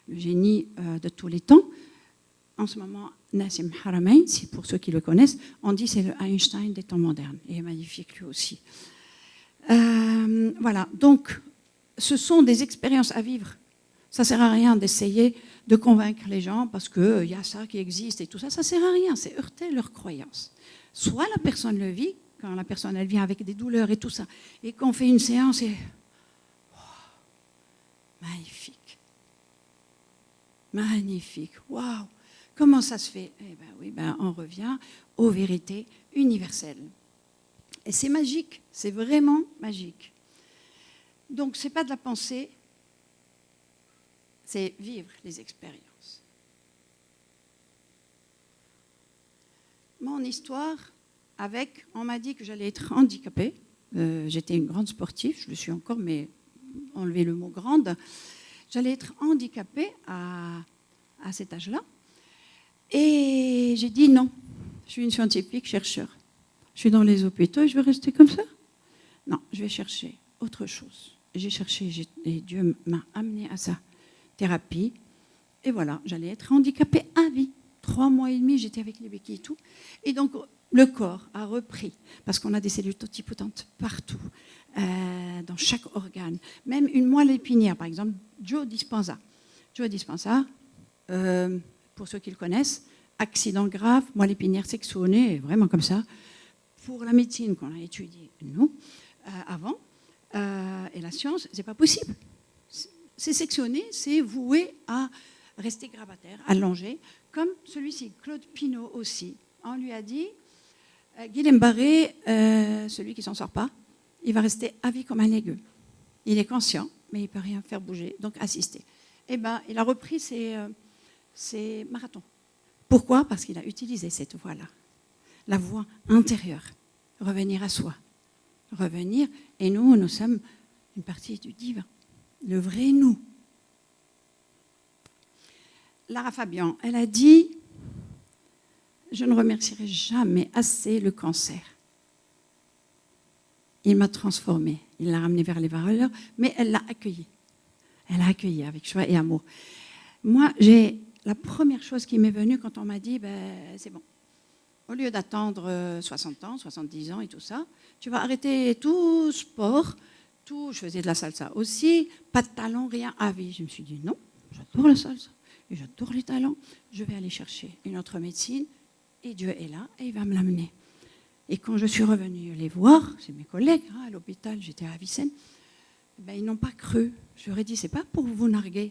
le génie de tous les temps. En ce moment, Nassim Haramein, pour ceux qui le connaissent, on dit c'est le Einstein des temps modernes. Il est magnifique lui aussi. Voilà, donc ce sont des expériences à vivre. Ça ne sert à rien d'essayer de convaincre les gens parce qu'il y a ça qui existe et tout ça. Ça ne sert à rien, c'est heurter leurs croyances. Soit la personne le vit, quand la personne elle vient avec des douleurs et tout ça, et qu'on fait une séance et... Oh, magnifique. Magnifique. Waouh. Comment ça se fait? Eh bien oui, on revient aux vérités universelles. Et c'est magique, c'est vraiment magique. Donc ce n'est pas de la pensée, c'est vivre les expériences. Mon histoire avec, on m'a dit que j'allais être handicapée. J'étais une grande sportive, je le suis encore, mais enlever le mot grande. J'allais être handicapée à cet âge-là. Et j'ai dit non, je suis une scientifique, chercheur. Je suis dans les hôpitaux et je vais rester comme ça? Non, je vais chercher autre chose. J'ai cherché et Dieu m'a amené à ça. Thérapie. Et voilà, j'allais être handicapée à vie. 3 mois et demi, j'étais avec les béquilles et tout. Et donc, le corps a repris, parce qu'on a des cellules totipotentes partout, dans chaque organe. Même une moelle épinière, par exemple, Joe Dispenza. Joe Dispenza, pour ceux qui le connaissent, accident grave, moelle épinière sectionnée, vraiment comme ça. Pour la médecine qu'on a étudiée, nous, avant, et la science, c'est pas possible. C'est sectionné, c'est voué à rester grabataire, allongé, comme celui-ci, Claude Pinault aussi. On lui a dit, Guillaume Barré, celui qui ne s'en sort pas, il va rester à vie comme un légume. Il est conscient, mais il ne peut rien faire bouger, donc assister. Eh bien, il a repris ses marathons. Pourquoi? Parce qu'il a utilisé cette voie-là, la voie intérieure, revenir à soi, revenir. Et nous sommes une partie du divin, le vrai nous. Lara Fabian, elle a dit « Je ne remercierai jamais assez le cancer. Il m'a transformée, il l'a ramenée vers les valeurs, mais elle l'a accueillie. Elle l'a accueillie avec joie et amour. Moi, la première chose qui m'est venue quand on m'a dit c'est bon, au lieu d'attendre 60 ans, 70 ans et tout ça, tu vas arrêter tout sport, tout. Je faisais de la salsa aussi, pas de talent, rien à vie. Je me suis dit non, j'adore la salsa. Et j'adore les talents, je vais aller chercher une autre médecine et Dieu est là et il va me l'amener. Et quand je suis revenue les voir, c'est mes collègues à l'hôpital, j'étais à Avicenne, ils n'ont pas cru. Je leur ai dit, c'est pas pour vous narguer,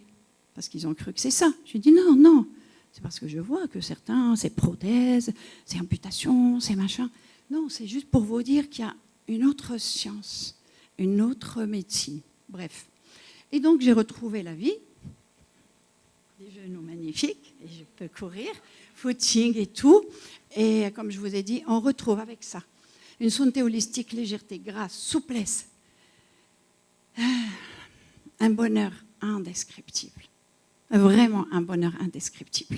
parce qu'ils ont cru que c'est ça. Je lui ai dit, non, c'est parce que je vois que certains, c'est prothèse, c'est amputation, c'est machin. Non, c'est juste pour vous dire qu'il y a une autre science, une autre médecine. Bref. Et donc j'ai retrouvé la vie. Des genoux magnifiques, et je peux courir, footing et tout. Et comme je vous ai dit, on retrouve avec ça une santé holistique, légèreté, grâce, souplesse. Un bonheur indescriptible. Vraiment un bonheur indescriptible.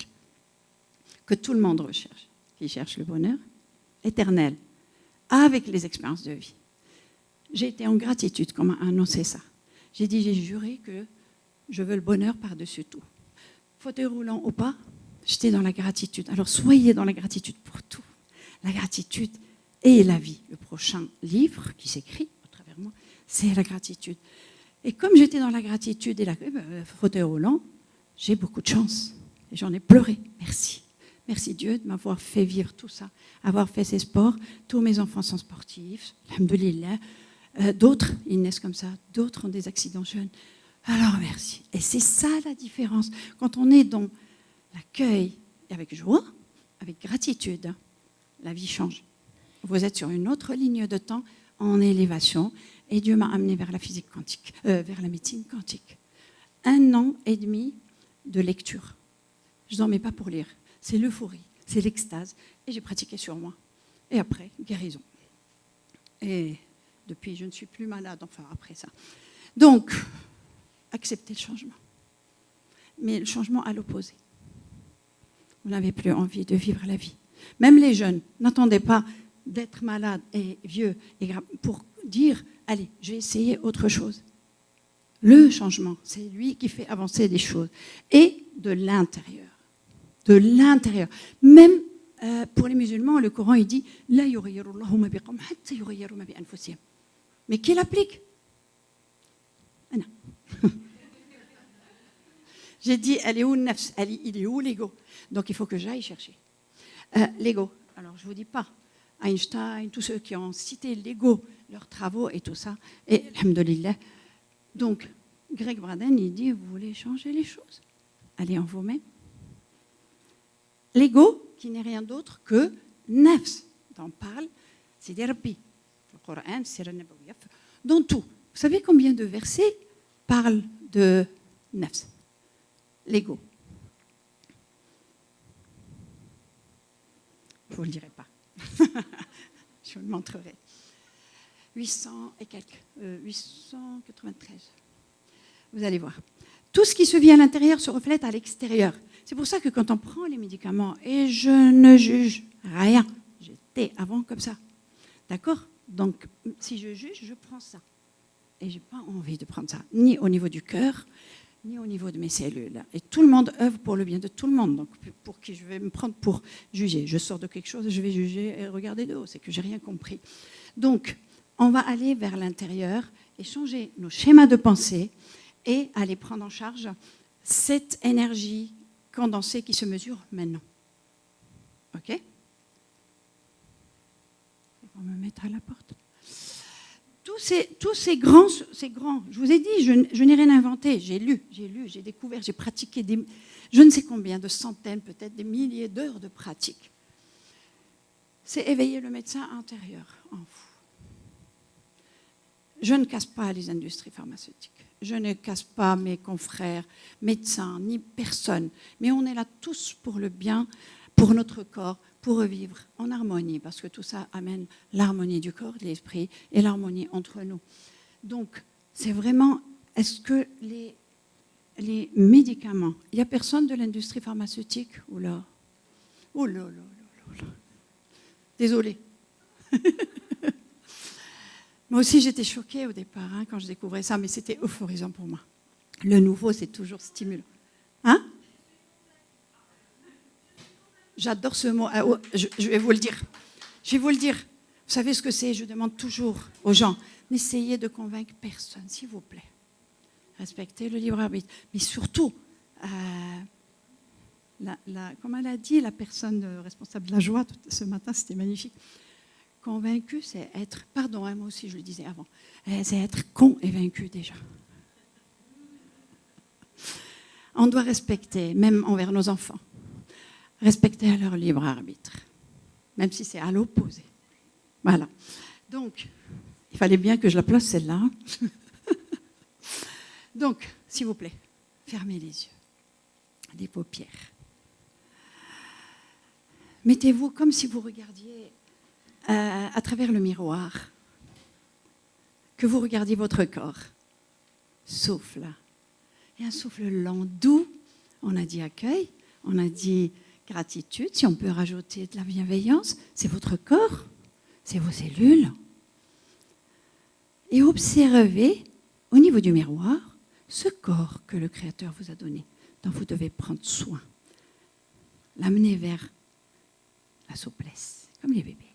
Que tout le monde recherche. Qui cherche le bonheur éternel, avec les expériences de vie. J'ai été en gratitude quand on m'a annoncé ça. J'ai dit, j'ai juré que je veux le bonheur par-dessus tout. Fauteuil roulant ou pas, j'étais dans la gratitude. Alors soyez dans la gratitude pour tout. La gratitude et la vie. Le prochain livre qui s'écrit à travers moi, c'est la gratitude. Et comme j'étais dans la gratitude et fauteuil roulant, j'ai beaucoup de chance. Et j'en ai pleuré. Merci. Merci Dieu de m'avoir fait vivre tout ça, avoir fait ces sports. Tous mes enfants sont sportifs, alhamdoulilah. D'autres, ils naissent comme ça. D'autres ont des accidents jeunes. Alors merci. Et c'est ça la différence. Quand on est dans l'accueil avec joie, avec gratitude, la vie change. Vous êtes sur une autre ligne de temps en élévation. Et Dieu m'a amené vers la physique quantique, vers la médecine quantique. 1 an et demi de lecture. Je ne dormais pas pour lire. C'est l'euphorie, c'est l'extase. Et j'ai pratiqué sur moi. Et après, guérison. Et depuis, je ne suis plus malade, enfin après ça. Donc, accepter le changement. Mais le changement à l'opposé. Vous n'avez plus envie de vivre la vie. Même les jeunes, n'attendez pas d'être malade et vieux et grave pour dire, allez, je vais essayer autre chose. Le changement, c'est lui qui fait avancer les choses. Et de l'intérieur. De l'intérieur. Même pour les musulmans, le Coran, il dit « La yughayyirullahu ma biqawmin hatta yughayyiru ma bi anfusihim » Mais qui l'applique? J'ai dit, elle est où le nafs? Il est où l'ego? Donc il faut que j'aille chercher. L'ego. Alors je ne vous dis pas. Einstein, tous ceux qui ont cité l'ego, leurs travaux et tout ça. Et alhamdoulilah. Donc, Greg Braden, il dit, vous voulez changer les choses? Allez en vous-même. L'ego, qui n'est rien d'autre que nafs, dont parle Sidi Rabbi. Le Coran, Sira Nabawiyya, dans tout. Vous savez combien de versets parlent de nafs? L'ego. Je ne vous le dirai pas. Je vous le montrerai. 800 et quelques. 893. Vous allez voir. Tout ce qui se vit à l'intérieur se reflète à l'extérieur. C'est pour ça que quand on prend les médicaments, et je ne juge rien, j'étais avant comme ça. D'accord? Donc, si je juge, je prends ça. Et je n'ai pas envie de prendre ça, ni au niveau du cœur, ni au niveau de mes cellules. Et tout le monde œuvre pour le bien de tout le monde. Donc, pour qui je vais me prendre pour juger? Je sors de quelque chose, je vais juger et regarder de haut. C'est que je n'ai rien compris. Donc, on va aller vers l'intérieur et changer nos schémas de pensée et aller prendre en charge cette énergie condensée qui se mesure maintenant. OK? Ils vont me mettre à la porte. Tous ces grands, je vous ai dit, je n'ai rien inventé. J'ai lu, j'ai découvert, j'ai pratiqué je ne sais combien, de centaines, peut-être des milliers d'heures de pratique. C'est éveiller le médecin intérieur en vous. Je ne casse pas les industries pharmaceutiques. Je ne casse pas mes confrères, médecins, ni personne. Mais on est là tous pour le bien, pour notre corps, pour revivre en harmonie, parce que tout ça amène l'harmonie du corps, de l'esprit et l'harmonie entre nous. Donc, c'est vraiment, est-ce que les médicaments, il n'y a personne de l'industrie pharmaceutique? Oula, oula, oula, oula. Désolée. Moi aussi, j'étais choquée au départ quand je découvrais ça, mais c'était euphorisant pour moi. Le nouveau, c'est toujours stimulant. Hein? J'adore ce mot. Je vais vous le dire. Je vais vous le dire. Vous savez ce que c'est? Je demande toujours aux gens, n'essayez de convaincre personne, s'il vous plaît. Respectez le libre arbitre. Mais surtout, comme elle a dit, la personne responsable de la joie ce matin, c'était magnifique. Convaincu, c'est être, pardon, moi aussi je le disais avant, c'est être con et vaincu déjà. On doit respecter, même envers nos enfants, respecter leur libre arbitre, même si c'est à l'opposé. Voilà. Donc, il fallait bien que je la place celle-là. Donc, s'il vous plaît, fermez les yeux, les paupières. Mettez-vous comme si vous regardiez à travers le miroir, que vous regardiez votre corps. Souffle. Et un souffle lent, doux. On a dit accueil, on a dit gratitude. Si on peut rajouter de la bienveillance, c'est votre corps, c'est vos cellules. Et observez au niveau du miroir ce corps que le Créateur vous a donné, dont vous devez prendre soin. L'amener vers la souplesse, comme les bébés,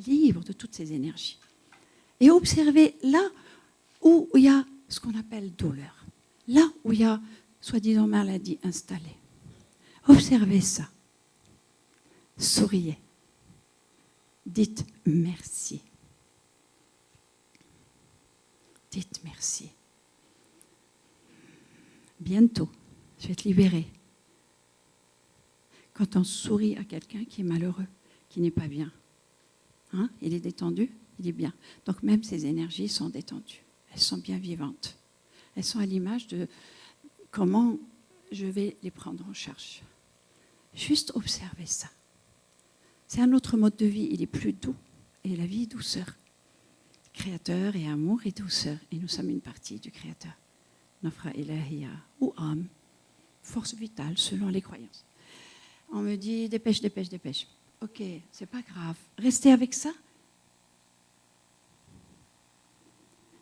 libres de toutes ces énergies. Et observez là où il y a ce qu'on appelle douleur, là où il y a soi-disant maladie installée. Observez ça. Souriez. Dites merci. Dites merci. Bientôt, je vais te libérer. Quand on sourit à quelqu'un qui est malheureux, qui n'est pas bien, il est détendu, Il dit bien. Donc même ces énergies sont détendues. Elles sont bien vivantes. Elles sont à l'image de comment je vais les prendre en charge. Juste observer ça. C'est un autre mode de vie. Il est plus doux. Et la vie est douceur. Créateur et amour et douceur. Et nous sommes une partie du Créateur. Nafra ilahiya ou âme. Force vitale selon les croyances. On me dit dépêche, dépêche, dépêche. Ok, c'est pas grave. Restez avec ça.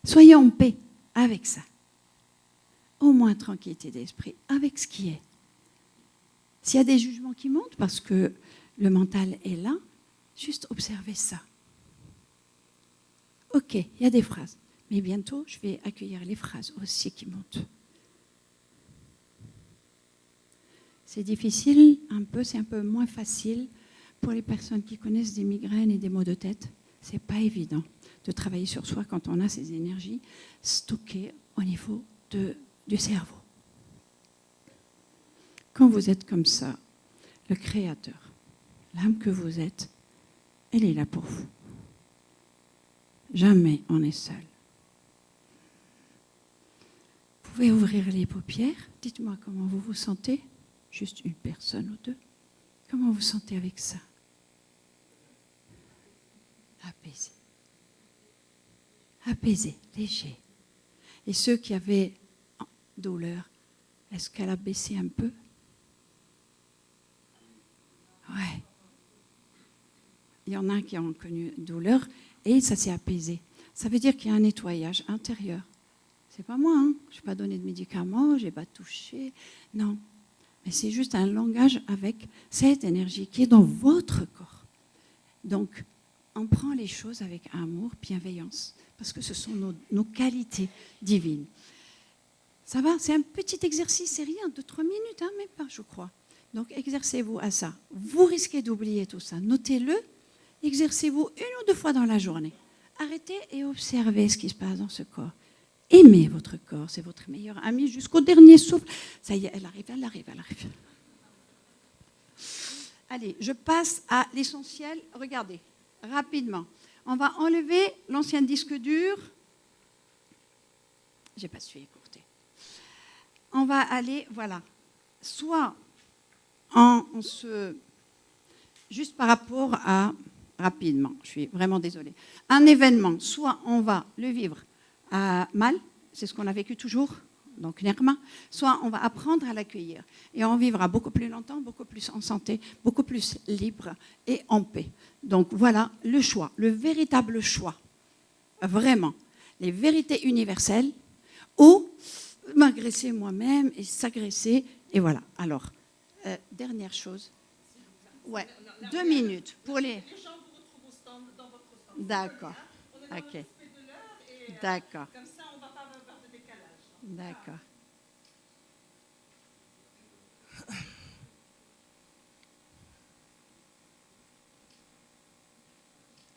Soyez en paix avec ça. Au moins tranquillité d'esprit avec ce qui est. S'il y a des jugements qui montent parce que le mental est là, juste observez ça. Ok, il y a des phrases. Mais bientôt, je vais accueillir les phrases aussi qui montent. C'est difficile un peu, c'est un peu moins facile pour les personnes qui connaissent des migraines et des maux de tête. C'est pas évident de travailler sur soi quand on a ces énergies stockées au niveau du cerveau. Quand vous êtes comme ça, le Créateur, l'âme que vous êtes, elle est là pour vous. Jamais on est seul. Vous pouvez ouvrir les paupières. Dites-moi comment vous vous sentez. Juste une personne ou deux. Comment vous sentez avec ça? Apaisé. Apaisé, léger. Et ceux qui avaient douleur, est-ce qu'elle a baissé un peu? Ouais. Il y en a qui ont connu douleur et ça s'est apaisé. Ça veut dire qu'il y a un nettoyage intérieur. C'est pas moi, hein. Je n'ai pas donné de médicaments, je n'ai pas touché. Non. Mais c'est juste un langage avec cette énergie qui est dans votre corps. Donc, on prend les choses avec amour, bienveillance, parce que ce sont nos qualités divines. Ça va, c'est un petit exercice, c'est rien, 2-3 minutes, hein, même pas, je crois. Donc, exercez-vous à ça. Vous risquez d'oublier tout ça. Notez-le, exercez-vous 1 ou 2 fois dans la journée. Arrêtez et observez ce qui se passe dans ce corps. Aimez votre corps, c'est votre meilleur ami jusqu'au dernier souffle. Ça y est, elle arrive, elle arrive, elle arrive. Allez, je passe à l'essentiel. Regardez, rapidement. On va enlever l'ancien disque dur. Je n'ai pas su écourter. On va aller, voilà, soit juste par rapport à, rapidement, je suis vraiment désolée, un événement, soit on va le vivre mal, c'est ce qu'on a vécu toujours, donc nirma, soit on va apprendre à l'accueillir et on vivra beaucoup plus longtemps, beaucoup plus en santé, beaucoup plus libre et en paix. Donc voilà le choix, le véritable choix, vraiment, les vérités universelles ou m'agresser moi-même et s'agresser, et voilà. Alors, dernière chose, ouais, 2 minutes pour les... D'accord, ok. D'accord. Comme ça, on ne va pas avoir de décalage. D'accord.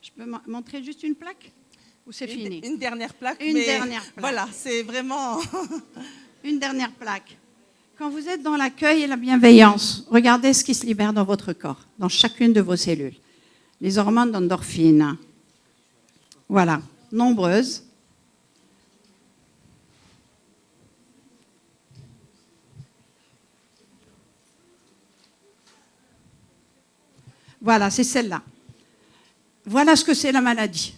Je peux montrer juste une plaque ou c'est fini? Une dernière plaque. Une dernière plaque. Voilà, c'est vraiment... Une dernière plaque. Quand vous êtes dans l'accueil et la bienveillance, regardez ce qui se libère dans votre corps, dans chacune de vos cellules. Les hormones d'endorphine. Voilà, nombreuses. Voilà, c'est celle-là. Voilà ce que c'est la maladie.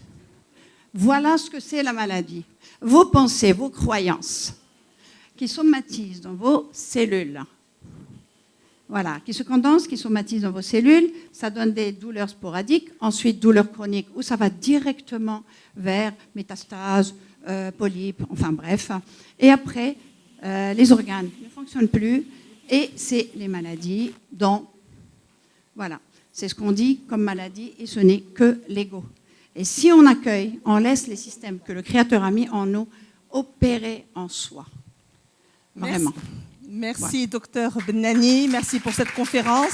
Voilà ce que c'est la maladie. Vos pensées, vos croyances qui somatisent dans vos cellules. Voilà, qui se condensent, qui somatisent dans vos cellules. Ça donne des douleurs sporadiques, ensuite douleurs chroniques où ça va directement vers métastases, polypes, enfin bref. Et après, les organes ne fonctionnent plus et c'est les maladies dont... Voilà. C'est ce qu'on dit comme maladie et ce n'est que l'ego. Et si on accueille, on laisse les systèmes que le Créateur a mis en nous opérer en soi. Vraiment. Merci, docteur Bennani. Merci pour cette conférence.